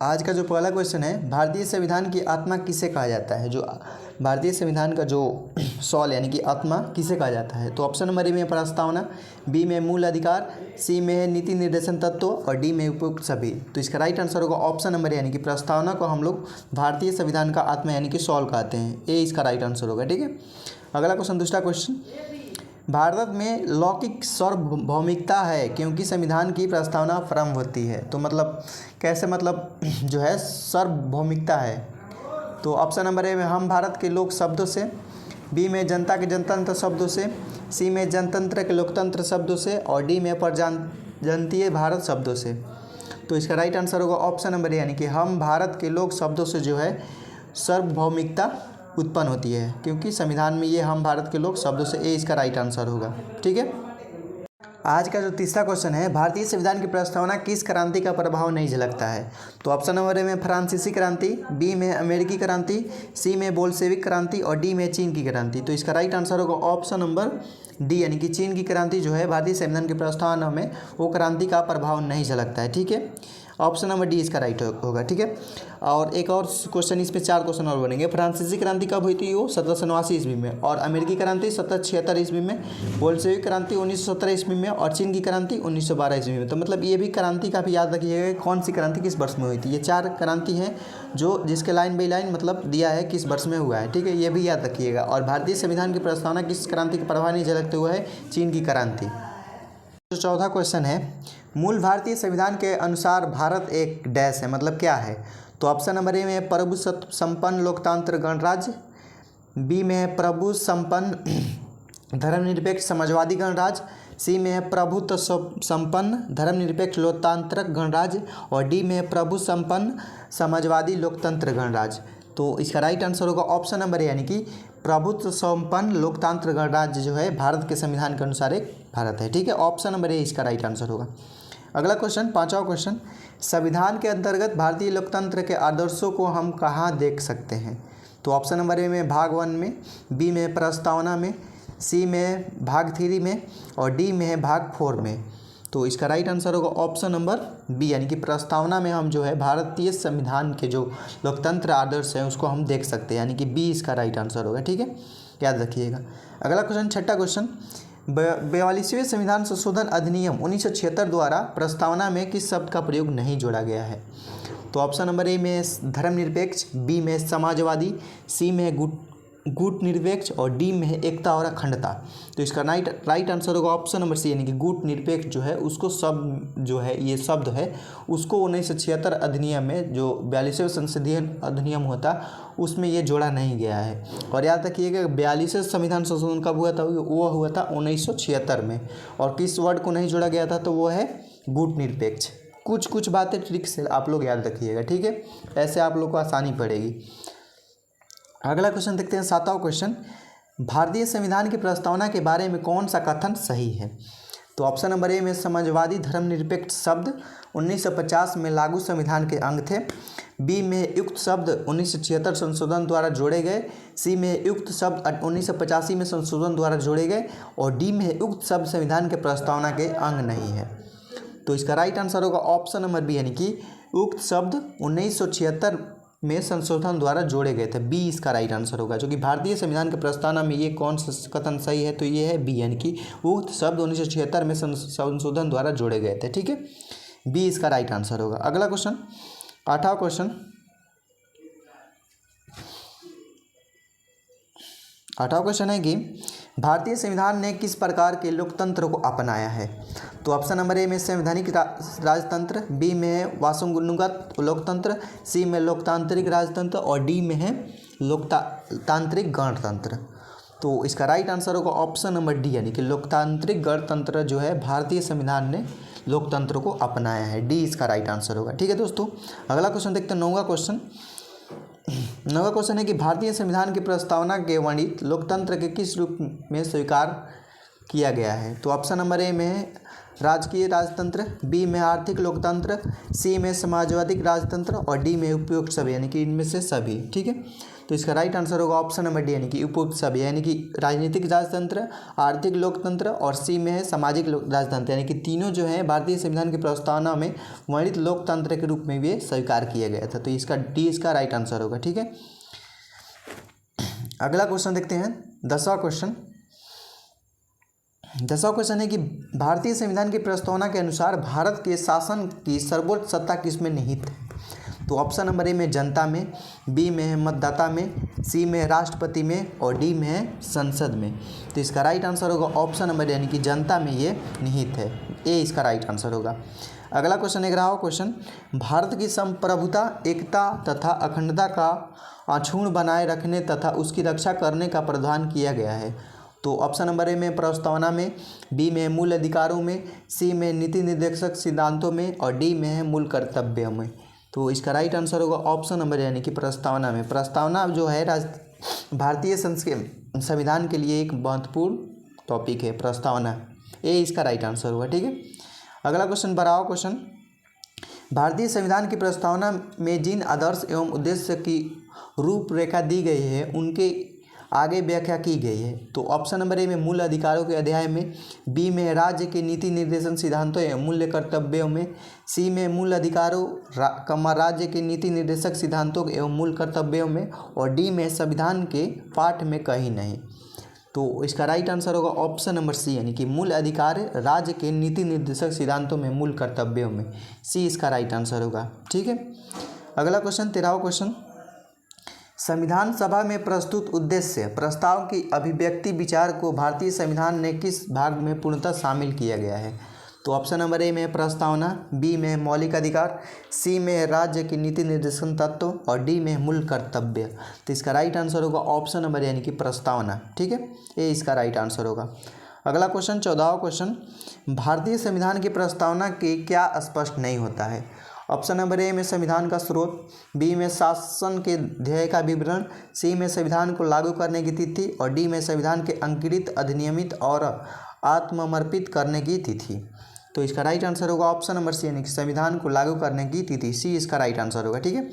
आज का जो पहला क्वेश्चन है, भारतीय संविधान की आत्मा किसे कहा जाता है। जो भारतीय संविधान का जो सॉल यानी कि आत्मा किसे कहा जाता है। तो ऑप्शन नंबर ए में प्रस्तावना, बी में मूल अधिकार, सी में है नीति निर्देशन तत्व और डी में उपयुक्त सभी। तो इसका राइट आंसर होगा ऑप्शन नंबर ए यानी कि प्रस्तावना को हम लोग भारतीय संविधान का आत्मा यानी कि सॉल कहते हैं। ए इसका राइट आंसर होगा। ठीक है, अगला क्वेश्चन, दूसरा क्वेश्चन, भारत में लौकिक सार्वभौमिकता है क्योंकि संविधान की प्रस्तावना प्रारंभ होती है। तो मतलब कैसे, मतलब जो है सार्वभौमिकता है। तो ऑप्शन नंबर ए में हम भारत के लोक शब्दों से, बी में जनता के जनतंत्र शब्दों से, सी में जनतंत्र के लोकतंत्र शब्दों से और डी में प्रजातंत्रीय भारत शब्दों से। तो इसका राइट आंसर होगा ऑप्शन नंबर ए यानी कि हम भारत के लोक शब्दों से जो है सार्वभौमिकता उत्पन्न होती है क्योंकि संविधान में ये हम भारत के लोग शब्दों से। ए इसका राइट आंसर होगा। ठीक है, आज का जो तीसरा क्वेश्चन है, भारतीय संविधान की प्रस्तावना किस क्रांति का प्रभाव नहीं झलकता है। तो ऑप्शन नंबर ए में फ्रांसीसी क्रांति, बी में अमेरिकी क्रांति, सी में बोल्शेविक क्रांति और डी में चीन की क्रांति। तो इसका राइट आंसर होगा ऑप्शन नंबर डी यानी कि चीन की क्रांति जो है भारतीय संविधान की प्रस्तावना में वो क्रांति का प्रभाव नहीं झलकता है। ठीक है, ऑप्शन नंबर डी इसका राइट होगा। ठीक है, और एक और क्वेश्चन, इसमें 4 क्वेश्चन और बनेंगे। फ्रांसीसी क्रांति कब हुई थी, वो 1789 ईस्वी में, और अमेरिकी क्रांति 1776 ईस्वी में, बोल्शेविक क्रांति 1917 ईस्वी में और चीन की क्रांति 1912 ईस्वी में। तो मतलब ये भी क्रांति का भी याद रखिएगा कौन सी क्रांति किस वर्ष में हुई थी। ये 4 क्रांति हैं जो जिसके लाइन बाई लाइन मतलब दिया है किस वर्ष में हुआ है। ठीक है, ये भी याद रखिएगा। और भारतीय संविधान की प्रस्तावना किस क्रांति के प्रभाव नहीं झलकते हुए है, चीन की क्रांति। जो चौथा क्वेश्चन है, मूल भारतीय संविधान के अनुसार भारत एक डैश है, मतलब क्या है। तो ऑप्शन नंबर ए में प्रभुत्व संपन्न लोकतांत्रिक गणराज्य, बी में है प्रभु संपन्न धर्मनिरपेक्ष समाजवादी गणराज्य, सी में है प्रभुत्व संपन्न धर्मनिरपेक्ष लोकतांत्रिक गणराज्य और डी में है प्रभु संपन्न समाजवादी लोकतंत्र गणराज्य। तो इसका राइट आंसर होगा ऑप्शन नंबर ए यानी कि प्रभुत्व संपन्न लोकतंत्र गणराज्य जो है भारत के संविधान के अनुसार एक भारत है। ठीक है, ऑप्शन नंबर ए इसका राइट आंसर होगा। अगला क्वेश्चन, पांचवा क्वेश्चन, संविधान के अंतर्गत भारतीय लोकतंत्र के आदर्शों को हम कहाँ देख सकते हैं। तो ऑप्शन नंबर ए में भाग 1 में, बी में प्रस्तावना में, सी में भाग 3 में और डी में है भाग 4 में। तो इसका राइट आंसर होगा ऑप्शन नंबर बी यानी कि प्रस्तावना में हम जो है भारतीय संविधान के जो लोकतंत्र आदर्श हैं उसको हम देख सकते हैं, यानी कि बी इसका राइट आंसर होगा। ठीक है, याद रखिएगा। अगला क्वेश्चन, छठा क्वेश्चन, 42वें संविधान संशोधन अधिनियम 1976 द्वारा प्रस्तावना में किस शब्द का प्रयोग नहीं जोड़ा गया है। तो ऑप्शन नंबर ए में धर्मनिरपेक्ष, बी में समाजवादी, सी में गुट निरपेक्ष और डी में है एकता और अखंडता। तो इसका राइट आंसर होगा ऑप्शन नंबर सी यानी कि गुट निरपेक्ष जो है उसको शब्द जो है ये शब्द है उसको 1976 अधिनियम में जो 42वें संसदीय अधिनियम होता उसमें ये जोड़ा नहीं गया है। और याद रखिएगा 42वें संविधान संशोधन कब हुआ था, वो हुआ था 1976 में। और किस वर्ड को नहीं जोड़ा गया था, तो वो है गुट निरपेक्ष। कुछ बातें ट्रिक से आप लोग याद रखिएगा। ठीक है, ऐसे आप लोग को आसानी पड़ेगी। अगला क्वेश्चन देखते हैं, 7वां क्वेश्चन, भारतीय संविधान की प्रस्तावना के बारे में कौन सा कथन सही है। तो ऑप्शन नंबर ए में समाजवादी धर्मनिरपेक्ष शब्द 1950 में लागू संविधान के अंग थे, बी में युक्त शब्द 1976 संशोधन द्वारा जोड़े गए, सी में युक्त शब्द 1985 में संशोधन द्वारा जोड़े गए और डी में युक्त शब्द संविधान के प्रस्तावना के अंग नहीं है। तो इसका राइट आंसर होगा ऑप्शन नंबर बी यानी कि उक्त शब्द 1976 में संशोधन द्वारा जोड़े गए थे। बी इसका राइट आंसर होगा, जो कि भारतीय संविधान के प्रस्तावना में ये कौन सा कथन सही है, तो ये है बी यानी कि उक्त शब्द 1976 में संशोधन द्वारा जोड़े गए थे। ठीक है, बी इसका राइट आंसर होगा। अगला क्वेश्चन, 8वां क्वेश्चन, 8वां क्वेश्चन है कि भारतीय संविधान ने किस प्रकार के लोकतंत्र को अपनाया है। तो ऑप्शन नंबर ए में संवैधानिक राजतंत्र, बी में है वासुगुणगत लोकतंत्र, सी में लोकतांत्रिक राजतंत्र और डी में है लोकतांत्रिक गणतंत्र। तो इसका राइट आंसर होगा ऑप्शन नंबर डी यानी कि लोकतांत्रिक गणतंत्र जो है भारतीय संविधान ने लोकतंत्र को अपनाया है। डी इसका राइट आंसर होगा। ठीक है दोस्तों, अगला क्वेश्चन देखते हैं, 9वां क्वेश्चन। 9वां क्वेश्चन है कि भारतीय संविधान की प्रस्तावना के वर्णित लोकतंत्र के किस रूप में स्वीकार किया गया है। तो ऑप्शन नंबर ए में है राजकीय राजतंत्र, बी में आर्थिक लोकतंत्र, सी में समाजवादी राजतंत्र और डी में उपयुक्त सभी, यानी कि इनमें से सभी। ठीक है, तो इसका राइट आंसर होगा ऑप्शन नंबर डी यानी कि उपसभ, यानी कि राजनीतिक राजतंत्र, आर्थिक लोकतंत्र और सी में है सामाजिक राजतंत्र, यानी कि तीनों जो है भारतीय संविधान की प्रस्तावना में वर्णित लोकतंत्र के रूप में भी स्वीकार किया गया था। तो इसका डी इसका राइट आंसर होगा। ठीक है, अगला क्वेश्चन देखते हैं 10वां क्वेश्चन। 10वां क्वेश्चन है कि भारतीय संविधान की प्रस्तावना के अनुसार भारत के शासन की सर्वोच्च सत्ता किसमें निहित है? तो ऑप्शन नंबर ए में जनता में, बी में है मतदाता में, सी में है राष्ट्रपति में और डी में है संसद में। तो इसका राइट आंसर होगा ऑप्शन नंबर यानी कि जनता में ये निहित है, ए इसका राइट आंसर होगा। अगला क्वेश्चन 11वां क्वेश्चन, भारत की संप्रभुता, एकता तथा अखंडता का अक्षुण्ण बनाए रखने तथा उसकी रक्षा करने का प्रावधान किया गया है। तो ऑप्शन नंबर ए में प्रस्तावना में, बी में मूल अधिकारों में, सी में नीति निर्देशक सिद्धांतों में और डी में है मूल कर्तव्यों में। तो इसका राइट आंसर होगा ऑप्शन नंबर यानी कि प्रस्तावना में। प्रस्तावना जो है भारतीय संविधान के लिए एक महत्वपूर्ण टॉपिक है प्रस्तावना, ए इसका राइट आंसर होगा। ठीक है, अगला क्वेश्चन 12वां क्वेश्चन, भारतीय संविधान की प्रस्तावना में जिन आदर्श एवं उद्देश्य की रूपरेखा दी गई है उनके आगे व्याख्या की गई है। तो ऑप्शन नंबर ए में मूल अधिकारों के अध्याय में, बी में राज्य के नीति निर्देशन सिद्धांतों एवं मूल्य कर्तव्यों में, सी में मूल अधिकारों राज्य के नीति निर्देशक सिद्धांतों एवं मूल कर्तव्यों में और डी में संविधान के पाठ में कहीं नहीं। तो इसका राइट आंसर होगा ऑप्शन नंबर सी यानी कि मूल अधिकार राज्य के नीति निर्देशक सिद्धांतों में मूल कर्तव्यों में, सी इसका राइट आंसर होगा। ठीक है, अगला क्वेश्चन 13वां क्वेश्चन, संविधान सभा में प्रस्तुत उद्देश्य प्रस्ताव की अभिव्यक्ति विचार को भारतीय संविधान ने किस भाग में पूर्णतः शामिल किया गया है? तो ऑप्शन नंबर ए में प्रस्तावना, बी में मौलिक अधिकार, सी में राज्य की नीति निर्देशन तत्व और डी में मूल कर्तव्य। तो इसका राइट आंसर होगा ऑप्शन नंबर यानी कि प्रस्तावना। ठीक है, ए इसका राइट आंसर होगा। अगला क्वेश्चन 14वां क्वेश्चन, भारतीय संविधान की प्रस्तावना के क्या स्पष्ट नहीं होता है? ऑप्शन नंबर ए में संविधान का स्रोत, बी में शासन के ध्येय का विवरण, सी में संविधान को लागू करने की तिथि और डी में संविधान के अंकित, अधिनियमित और आत्मसमर्पित करने की तिथि। तो इसका राइट आंसर होगा ऑप्शन नंबर सी यानी कि संविधान को लागू करने की तिथि, सी इसका राइट आंसर होगा। ठीक है,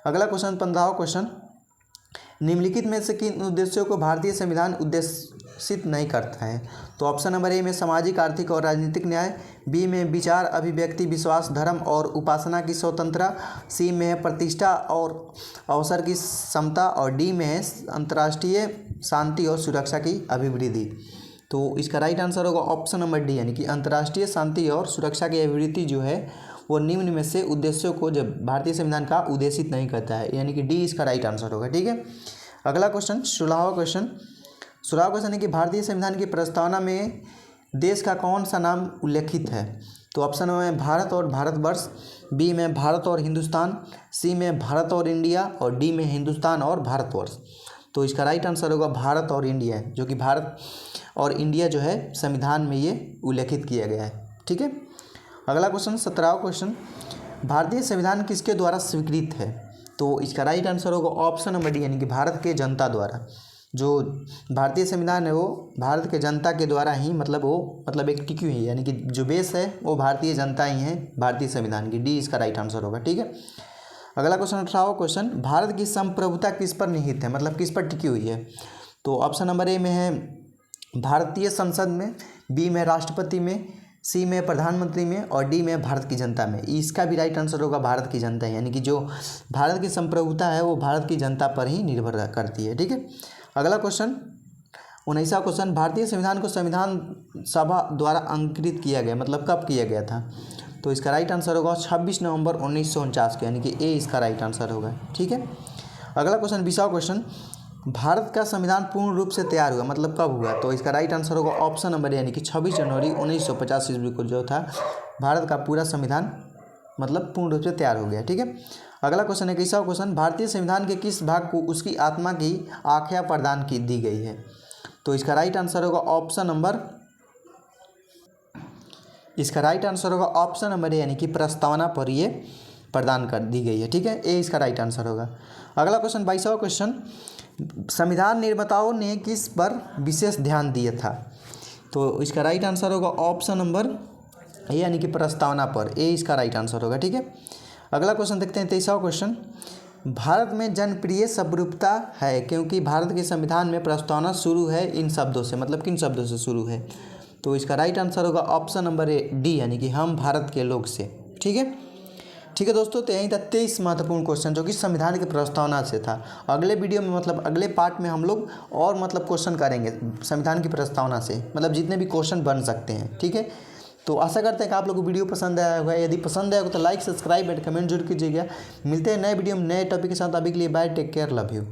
अगला क्वेश्चन 15वां क्वेश्चन, निम्नलिखित में से किन उद्देश्यों को भारतीय संविधान उद्देशित नहीं करता है? तो ऑप्शन नंबर ए में सामाजिक, आर्थिक और राजनीतिक न्याय, बी में विचार, अभिव्यक्ति, विश्वास, धर्म और उपासना की स्वतंत्रता, सी में है प्रतिष्ठा और अवसर की समता और डी में है अंतर्राष्ट्रीय शांति और सुरक्षा की अभिवृद्धि। तो इसका राइट आंसर होगा ऑप्शन नंबर डी यानी कि अंतर्राष्ट्रीय शांति और सुरक्षा की अभिवृद्धि जो है वो निम्न में से उद्देश्यों को जब भारतीय संविधान का उद्देशित नहीं करता है, यानी कि डी इसका राइट आंसर होगा। ठीक है, अगला क्वेश्चन 16वां क्वेश्चन है कि भारतीय संविधान की प्रस्तावना में देश का कौन सा नाम उल्लेखित है? तो ऑप्शन में भारत और भारतवर्ष, बी में भारत और हिंदुस्तान, सी में भारत और इंडिया और डी में हिंदुस्तान और भारतवर्ष। तो इसका राइट आंसर होगा भारत और इंडिया, जो कि भारत और इंडिया जो है संविधान में ये उल्लेखित किया गया है। ठीक है, अगला क्वेश्चन 17वां क्वेश्चन, भारतीय संविधान किसके द्वारा स्वीकृत है? तो इसका राइट आंसर होगा ऑप्शन नंबर डी यानी कि भारत के जनता द्वारा। जो भारतीय संविधान है वो भारत के जनता के द्वारा ही मतलब एक टिकी हुई है, यानी कि जो बेस है वो भारतीय जनता ही है भारतीय संविधान की, डी इसका राइट आंसर होगा। ठीक है, अगला क्वेश्चन 18वां क्वेश्चन, भारत की संप्रभुता किस पर निहित है, मतलब किस पर टिकी हुई है? तो ऑप्शन नंबर ए में है भारतीय संसद में, बी में राष्ट्रपति में, सी में प्रधानमंत्री में और डी में भारत की जनता में। इसका भी राइट आंसर होगा भारत की जनता, यानी कि जो भारत की संप्रभुता है वो भारत की जनता पर ही निर्भर करती है। ठीक है, अगला क्वेश्चन 19वां क्वेश्चन, भारतीय संविधान को संविधान सभा द्वारा अंकित किया गया, मतलब कब किया गया था? तो इसका राइट आंसर होगा 26 नवंबर 1949 को, यानी कि ए इसका राइट आंसर होगा। ठीक है, अगला क्वेश्चन 20वां क्वेश्चन, भारत का संविधान पूर्ण रूप से तैयार हुआ, मतलब कब हुआ? तो इसका राइट आंसर होगा ऑप्शन नंबर यानी कि 26 जनवरी 1950 ईस्वी को जो था भारत का पूरा संविधान मतलब पूर्ण रूप से तैयार हो गया। ठीक है, अगला क्वेश्चन 21वां क्वेश्चन, भारतीय संविधान के किस भाग को उसकी आत्मा की आख्या प्रदान की दी गई है? तो इसका राइट आंसर होगा ऑप्शन नंबर यानी कि प्रस्तावना पर ये प्रदान कर दी गई है। ठीक है, ए इसका राइट आंसर होगा। अगला क्वेश्चन 22वां क्वेश्चन, संविधान निर्माताओं ने किस पर विशेष ध्यान दिया था? तो इसका राइट आंसर होगा ऑप्शन नंबर ए यानी कि प्रस्तावना पर, ए इसका राइट आंसर होगा। ठीक है, अगला क्वेश्चन देखते हैं 23वां क्वेश्चन, भारत में जनप्रिय समरूपता है क्योंकि भारत के संविधान में प्रस्तावना शुरू है इन शब्दों से, मतलब किन शब्दों से शुरू है। तो इसका राइट आंसर होगा ऑप्शन नंबर ए डी, यानी कि हम भारत के लोग से। ठीक है दोस्तों, तो यही था 23 महत्वपूर्ण क्वेश्चन जो कि संविधान की प्रस्तावना से था। अगले वीडियो में मतलब अगले पार्ट में हम लोग और मतलब क्वेश्चन करेंगे संविधान की प्रस्तावना से, मतलब जितने भी क्वेश्चन बन सकते हैं। ठीक है, तो आशा करते हैं कि आप लोगों को वीडियो पसंद आया होगा। यदि पसंद आया होगा तो लाइक, सब्सक्राइब एंड कमेंट जरूर कीजिएगा। मिलते हैं नए वीडियो में नए टॉपिक के साथ। अभी के लिए bye, take care, love you.